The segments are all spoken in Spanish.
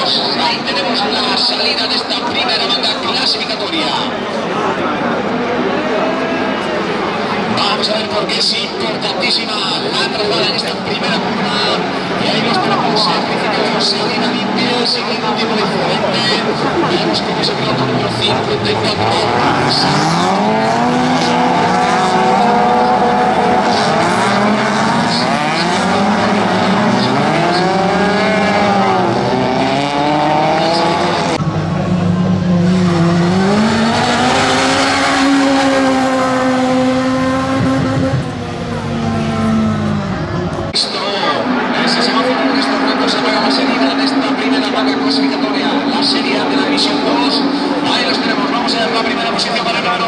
Ahí tenemos la salida de esta primera manga clasificatoria. Vamos a ver por qué es importantísima la trazada en esta primera curva. Y ahí los tenemos en principio salida limpia, sin ningún tipo de incidente. Vemos cómo es el piloto número 54. Clasificatoria, la serie de la división 2. Ahí los tenemos, vamos a ver la primera posición para el número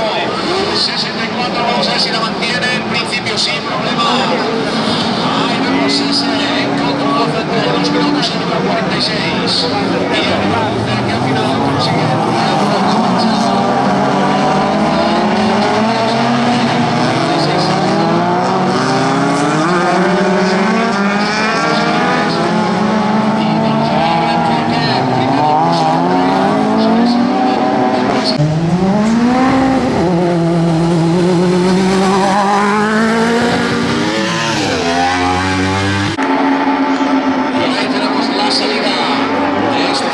64, vamos a ver si la mantiene, en principio sin problema. Ahí vemos ese encuentro frente a los pilotos, el número 46. Y el número que al final consigue salida de esta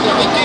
Contigo.